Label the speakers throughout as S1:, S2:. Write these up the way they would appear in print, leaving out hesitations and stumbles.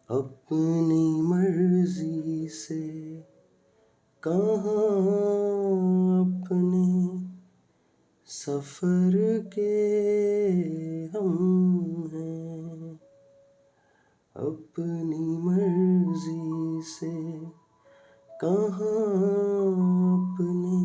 S1: अपनी मर्जी से कहाँ अपने सफर के हम हैं। अपनी मर्जी से कहाँ अपने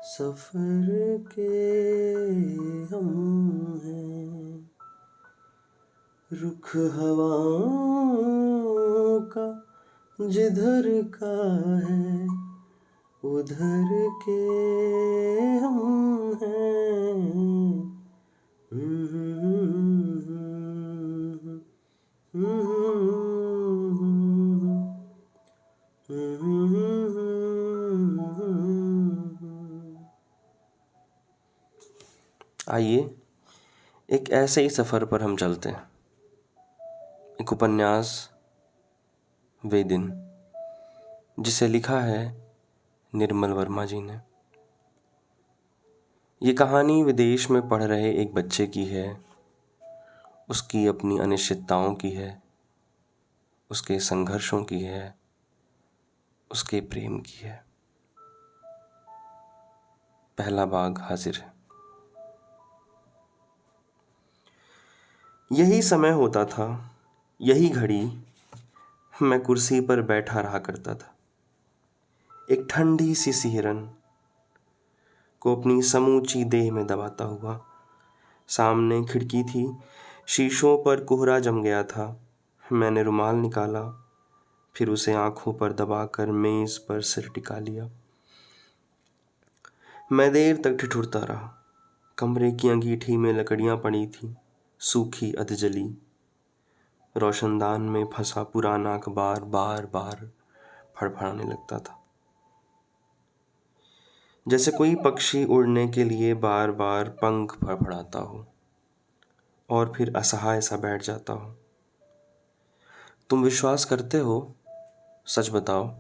S1: सफर के हम हैं। रुख हवाओं का जिधर का है उधर के हम हैं। आइए एक ऐसे ही सफ़र पर हम चलते हैं। एक उपन्यास वे दिन, जिसे लिखा है निर्मल वर्मा जी ने। ये कहानी विदेश में पढ़ रहे एक बच्चे की है। उसकी अपनी अनिश्चितताओं की है, उसके संघर्षों की है, उसके प्रेम की है। पहला भाग हाजिर है। यही समय होता था, यही घड़ी मैं कुर्सी पर बैठा रहा करता था, एक ठंडी सी सिहरन को अपनी समूची देह में दबाता हुआ। सामने खिड़की थी, शीशों पर कोहरा जम गया था। मैंने रुमाल निकाला, फिर उसे आंखों पर दबाकर मेज पर सिर टिका लिया। मैं देर तक ठिठुरता रहा। कमरे की अंगीठी में लकड़ियां पड़ी थीं, सूखी अधजली। रोशनदान में फंसा पुराना अखबार बार बार फड़फड़ाने लगता था, जैसे कोई पक्षी उड़ने के लिए बार बार पंख फड़फड़ाता हो और फिर असहाय सा बैठ जाता हो। तुम विश्वास करते हो? सच बताओ।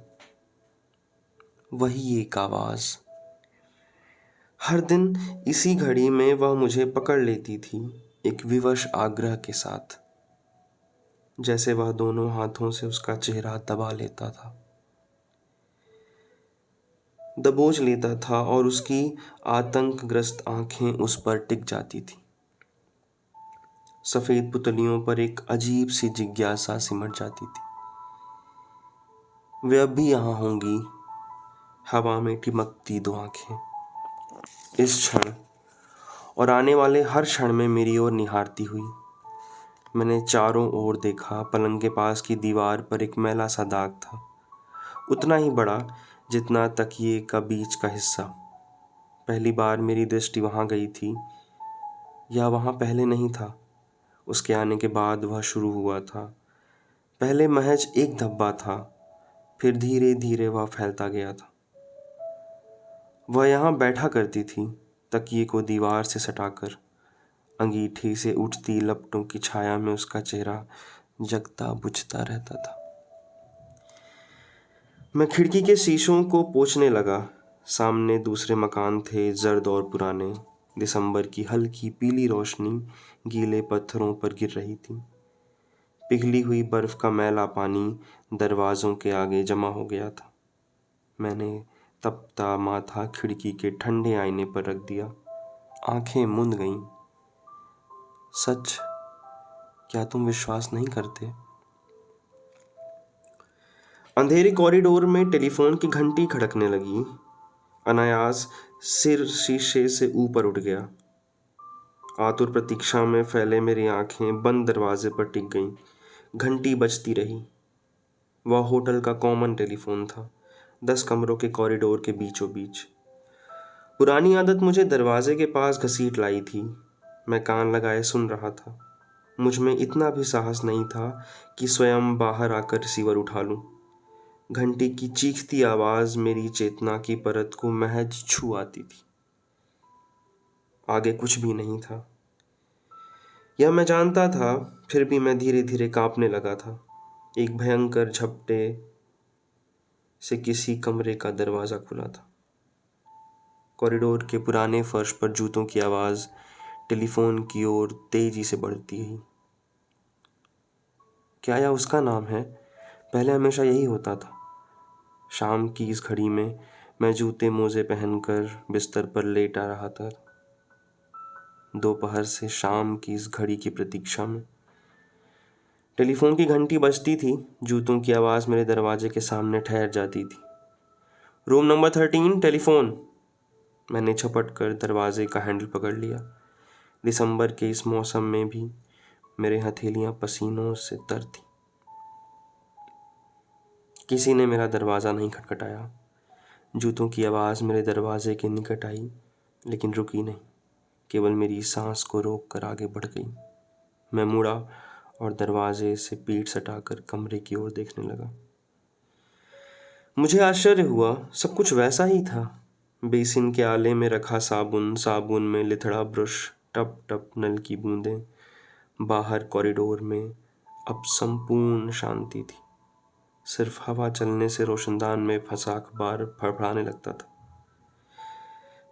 S1: वही एक आवाज़। हर दिन इसी घड़ी में वह मुझे पकड़ लेती थी, एक विवश आग्रह के साथ, जैसे वह दोनों हाथों से उसका चेहरा दबा लेता था, दबोच लेता था, और उसकी आतंकग्रस्त आंखें उस पर टिक जाती थी। सफ़ेद पुतलियों पर एक अजीब सी जिज्ञासा सिमट जाती थी। वे अब भी यहाँ होंगी, हवा में टिमकती दो आंखें, इस क्षण और आने वाले हर क्षण में मेरी ओर निहारती हुई। मैंने चारों ओर देखा। पलंग के पास की दीवार पर एक मैला सा दाग था, उतना ही बड़ा जितना तकिए का बीच का हिस्सा। पहली बार मेरी दृष्टि वहाँ गई थी, या वहाँ पहले नहीं था। उसके आने के बाद वह शुरू हुआ था। पहले महज एक धब्बा था, फिर धीरे धीरे वह फैलता गया था। वह यहाँ बैठा करती थी, तकिए को दीवार से सटाकर। अंगीठी से उठती लपटों की छाया में उसका चेहरा जगता बुझता रहता था। मैं खिड़की के शीशों को पोंछने लगा। सामने दूसरे मकान थे, जर्द और पुराने। दिसंबर की हल्की पीली रोशनी गीले पत्थरों पर गिर रही थी। पिघली हुई बर्फ का मैला पानी दरवाज़ों के आगे जमा हो गया था। मैंने तपता माथा खिड़की के ठंडे आईने पर रख दिया। आंखें मूंद गईं। सच, क्या तुम विश्वास नहीं करते? अंधेरे कॉरिडोर में टेलीफोन की घंटी खड़कने लगी। अनायास सिर शीशे से ऊपर उठ गया। आतुर प्रतीक्षा में फैले मेरी आंखें बंद दरवाजे पर टिक गईं। घंटी बजती रही। वह होटल का कॉमन टेलीफोन था, 10 कमरों के कॉरिडोर के बीचों बीच। पुरानी आदत मुझे दरवाजे के पास घसीट लाई थी। मैं कान लगाए सुन रहा था। मुझ में इतना भी साहस नहीं था कि स्वयं बाहर आकर रिसीवर उठा लूं। घंटी की चीखती आवाज़ मेरी चेतना की परत को महज छू आती थी। आगे कुछ भी नहीं था, यह मैं जानता था। फिर भी मैं धीरे धीरे कांपने लगा था। एक भयंकर झपटे से किसी कमरे का दरवाज़ा खुला था। कॉरिडोर के पुराने फर्श पर जूतों की आवाज़ टेलीफोन की ओर तेजी से बढ़ती है। क्या यह उसका नाम है? पहले हमेशा यही होता था। शाम की इस घड़ी में मैं जूते मोजे पहनकर बिस्तर पर लेटा रहा था, दोपहर से शाम की इस घड़ी की प्रतीक्षा में। टेलीफोन की घंटी बजती थी, जूतों की आवाज़ मेरे दरवाजे के सामने ठहर जाती थी। Room number 13, telephone. मैंने झपट कर दरवाजे का हैंडल पकड़ लिया। दिसंबर के इस मौसम में भी मेरे हथेलियां पसीनों से तर थी। किसी ने मेरा दरवाज़ा नहीं खटखटाया। जूतों की आवाज़ मेरे दरवाजे के निकट आई, लेकिन रुकी नहीं, केवल मेरी सांस को रोक कर आगे बढ़ गई। मैं मुड़ा और दरवाजे से पीठ सटाकर कमरे की ओर देखने लगा। मुझे आश्चर्य हुआ, सब कुछ वैसा ही था। बेसिन के आले में रखा साबुन, साबुन में लिथड़ा ब्रश, टप टप नल की बूंदें। बाहर कॉरिडोर में अब संपूर्ण शांति थी। सिर्फ हवा चलने से रोशनदान में फंसा अखबार फड़फड़ाने लगता था।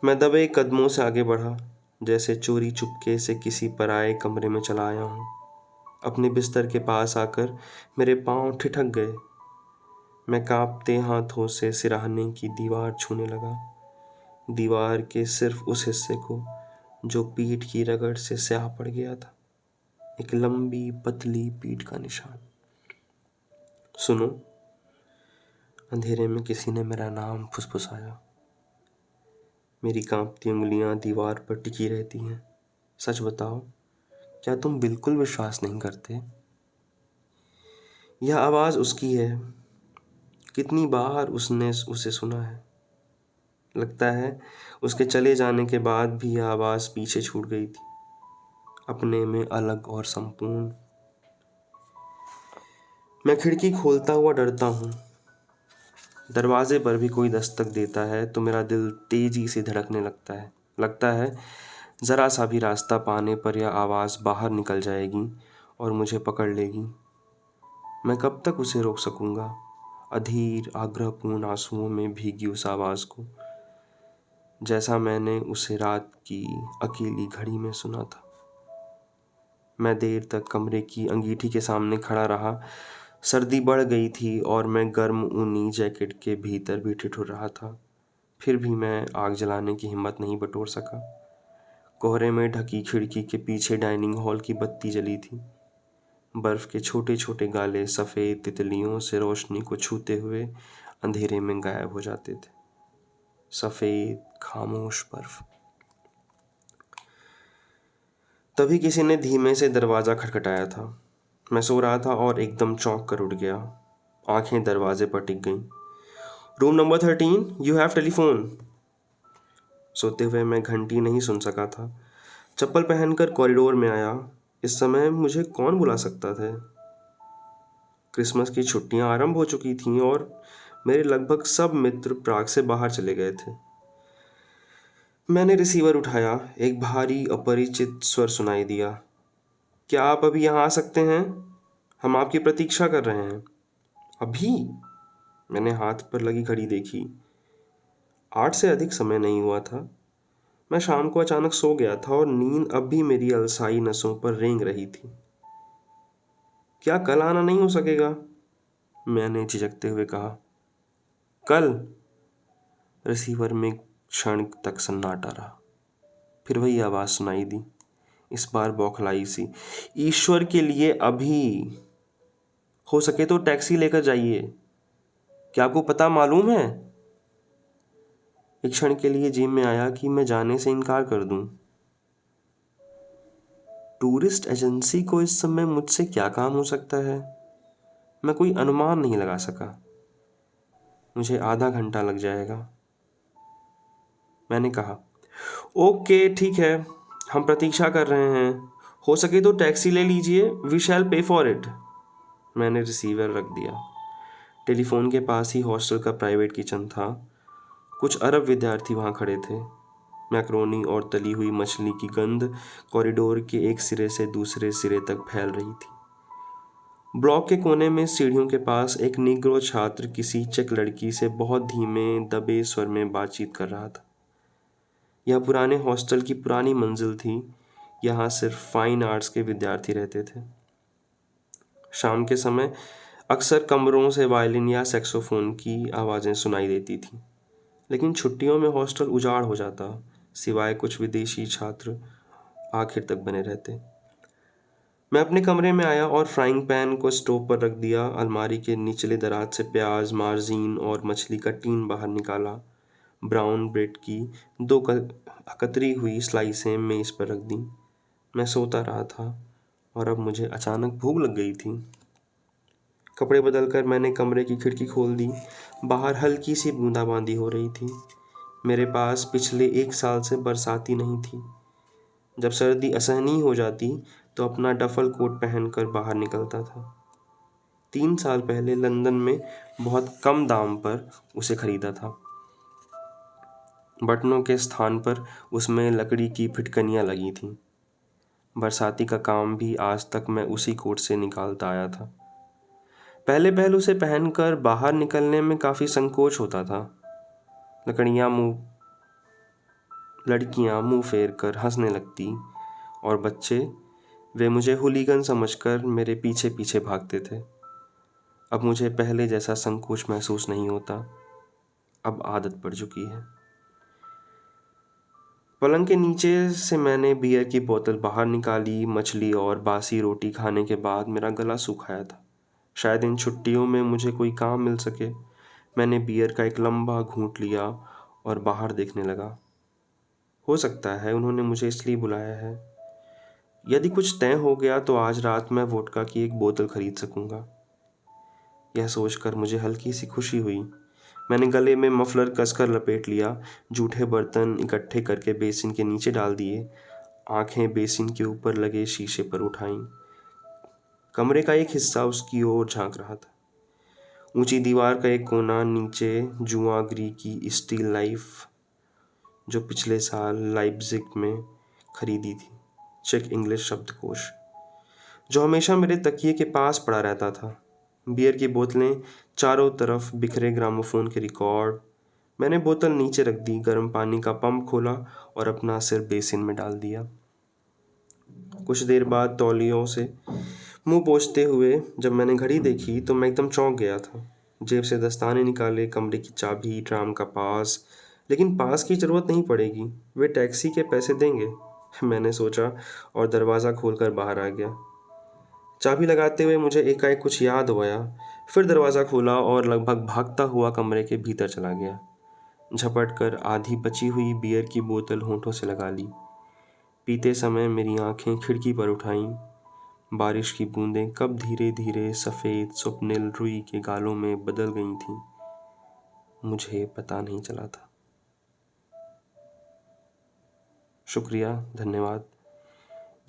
S1: मैं दबे कदमों से आगे बढ़ा, जैसे चोरी चुपके से किसी पराये कमरे में चला आया हूँ। अपने बिस्तर के पास आकर मेरे पांव ठिठक गए। मैं कांपते हाथों से सिरहाने की दीवार छूने लगा, दीवार के सिर्फ उस हिस्से को जो पीठ की रगड़ से स्याह पड़ गया था, एक लंबी पतली पीठ का निशान। सुनो, अंधेरे में किसी ने मेरा नाम फुसफुसाया। मेरी कांपती उंगलियां दीवार पर टिकी रहती हैं। सच बताओ, क्या तुम बिल्कुल विश्वास नहीं करते? यह आवाज़ उसकी है। कितनी बार उसने उसे सुना है। लगता है उसके चले जाने के बाद भी यह आवाज़ पीछे छूट गई थी, अपने में अलग और संपूर्ण। मैं खिड़की खोलता हुआ डरता हूँ। दरवाजे पर भी कोई दस्तक देता है तो मेरा दिल तेजी से धड़कने लगता है ज़रा सा भी रास्ता पाने पर यह आवाज़ बाहर निकल जाएगी और मुझे पकड़ लेगी। मैं कब तक उसे रोक सकूँगा, अधीर आग्रहपूर्ण आंसुओं में भीगी उस आवाज़ को, जैसा मैंने उसे रात की अकेली घड़ी में सुना था। मैं देर तक कमरे की अंगीठी के सामने खड़ा रहा। सर्दी बढ़ गई थी और मैं गर्म ऊनी जैकेट के भीतर भी ठिठुर रहा था। फिर भी मैं आग जलाने की हिम्मत नहीं बटोर सका। कोहरे में ढकी खिड़की के पीछे डाइनिंग हॉल की बत्ती जली थी। बर्फ़ के छोटे छोटे गाले सफ़ेद तितलियों से रोशनी को छूते हुए अंधेरे में गायब हो जाते थे। सफ़ेद खामोश बर्फ़। तभी किसी ने धीमे से दरवाज़ा खटखटाया था। मैं सो रहा था और एकदम चौंक कर उठ गया। आंखें दरवाजे पर टिक गईं। Room number 13, you have telephone. सोते हुए मैं घंटी नहीं सुन सका था। चप्पल पहनकर कॉरिडोर में आया। इस समय मुझे कौन बुला सकता था? क्रिसमस की छुट्टियां आरंभ हो चुकी थीं और मेरे लगभग सब मित्र प्राग से बाहर चले गए थे। मैंने रिसीवर उठाया। एक भारी अपरिचित स्वर सुनाई दिया। क्या आप अभी यहाँ आ सकते हैं? हम आपकी प्रतीक्षा कर रहे हैं। अभी? मैंने हाथ पर लगी घड़ी देखी। 8 से अधिक समय नहीं हुआ था। मैं शाम को अचानक सो गया था और नींद अब भी मेरी अलसाई नसों पर रेंग रही थी। क्या कल आना नहीं हो सकेगा? मैंने झिझकते हुए कहा। कल? रिसीवर में क्षण तक सन्नाटा रहा। फिर वही आवाज़ सुनाई दी, इस बार बौखलाई सी। ईश्वर के लिए अभी! हो सके तो टैक्सी लेकर जाइए। क्या आपको पता मालूम है? एक क्षण के लिए जी में आया कि मैं जाने से इनकार कर दूं। टूरिस्ट एजेंसी को इस समय मुझसे क्या काम हो सकता है? मैं कोई अनुमान नहीं लगा सका। मुझे आधा घंटा लग जाएगा। मैंने कहा, ओके ठीक है, हम प्रतीक्षा कर रहे हैं। हो सके तो टैक्सी ले लीजिए, वी शैल पे फॉर इट। मैंने रिसीवर रख दिया। टेलीफोन के पास ही हॉस्टल का प्राइवेट किचन था। कुछ अरब विद्यार्थी वहाँ खड़े थे। मैक्रोनी और तली हुई मछली की गंध कॉरिडोर के एक सिरे से दूसरे सिरे तक फैल रही थी। ब्लॉक के कोने में सीढ़ियों के पास एक निग्रो छात्र किसी चेक लड़की से बहुत धीमे दबे स्वर में बातचीत कर रहा था। यह पुराने हॉस्टल की पुरानी मंजिल थी। यहाँ सिर्फ फाइन आर्ट्स के विद्यार्थी रहते थे। शाम के समय अक्सर कमरों से वायलिन या सैक्सोफोन की आवाज़ें सुनाई देती थीं। लेकिन छुट्टियों में हॉस्टल उजाड़ हो जाता, सिवाय कुछ विदेशी छात्र आखिर तक बने रहते। मैं अपने कमरे में आया और फ्राइंग पैन को स्टोव पर रख दिया। अलमारी के निचले दराज से प्याज, मार्जिन और मछली का टीन बाहर निकाला। ब्राउन ब्रेड की दो कतरी हुई स्लाइसें मेज़ पर रख दी। मैं सोता रहा था और अब मुझे अचानक भूख लग गई थी। कपड़े बदलकर मैंने कमरे की खिड़की खोल दी। बाहर हल्की सी बूंदाबांदी हो रही थी। मेरे पास पिछले 1 साल से बरसाती नहीं थी। जब सर्दी असहनीय हो जाती तो अपना डफल कोट पहनकर बाहर निकलता था। 3 साल पहले लंदन में बहुत कम दाम पर उसे खरीदा था। बटनों के स्थान पर उसमें लकड़ी की फिटकनियाँ लगी थीं। बरसाती का काम भी आज तक मैं उसी कोट से निकालता आया था। पहले पहल उसे पहनकर बाहर निकलने में काफ़ी संकोच होता था। लड़कियां मुंह फेर कर हंसने लगती और बच्चे, वे मुझे हुलीगन समझकर मेरे पीछे पीछे भागते थे। अब मुझे पहले जैसा संकोच महसूस नहीं होता। अब आदत पड़ चुकी है। पलंग के नीचे से मैंने बियर की बोतल बाहर निकाली। मछली और बासी रोटी खाने के बाद मेरा गला सूखाया था। शायद इन छुट्टियों में मुझे कोई काम मिल सके। मैंने बियर का एक लंबा घूंट लिया और बाहर देखने लगा। हो सकता है उन्होंने मुझे इसलिए बुलाया है। यदि कुछ तय हो गया तो आज रात मैं वोडका की एक बोतल खरीद सकूंगा। यह सोचकर मुझे हल्की सी खुशी हुई। मैंने गले में मफलर कसकर लपेट लिया। जूठे बर्तन इकट्ठे करके बेसिन के नीचे डाल दिए। आंखें बेसिन के ऊपर लगे शीशे पर उठाईं। कमरे का एक हिस्सा उसकी ओर झांक रहा था। ऊंची दीवार का एक कोना, नीचे जुआगरी की स्टील लाइफ जो पिछले साल लाइप्जिग में खरीदी थी। चेक इंग्लिश शब्दकोश जो हमेशा मेरे तकिए के पास पड़ा रहता था। बियर की बोतलें, चारों तरफ बिखरे ग्रामोफोन के रिकॉर्ड। मैंने बोतल नीचे रख दी, गर्म पानी का पंप खोला और अपना सिर बेसिन में डाल दिया। कुछ देर बाद तौलियों से मुंह पोंछते हुए जब मैंने घड़ी देखी तो मैं एकदम चौंक गया था। जेब से दस्ताने निकाले, कमरे की चाबी, ट्राम का पास। लेकिन पास की ज़रूरत नहीं पड़ेगी, वे टैक्सी के पैसे देंगे, मैंने सोचा और दरवाज़ा खोलकर बाहर आ गया। चाबी लगाते हुए मुझे एकाएक कुछ याद आया। फिर दरवाज़ा खोला और लगभग भागता हुआ कमरे के भीतर चला गया। झपट कर आधी बची हुई बियर की बोतल होंठों से लगा ली। पीते समय मेरी आंखें खिड़की पर उठाईं। बारिश की बूंदें कब धीरे धीरे सफ़ेद स्वप्निल रुई के गालों में बदल गई थीं, मुझे पता नहीं चला था। शुक्रिया, धन्यवाद।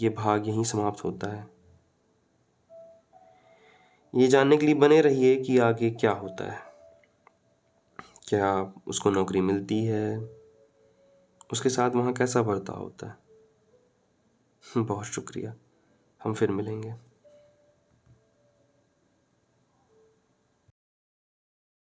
S1: ये भाग यहीं समाप्त होता है। ये जानने के लिए बने रहिए कि आगे क्या होता है। क्या उसको नौकरी मिलती है, उसके साथ वहाँ कैसा बर्ताव होता है। बहुत शुक्रिया। हम फिर मिलेंगे।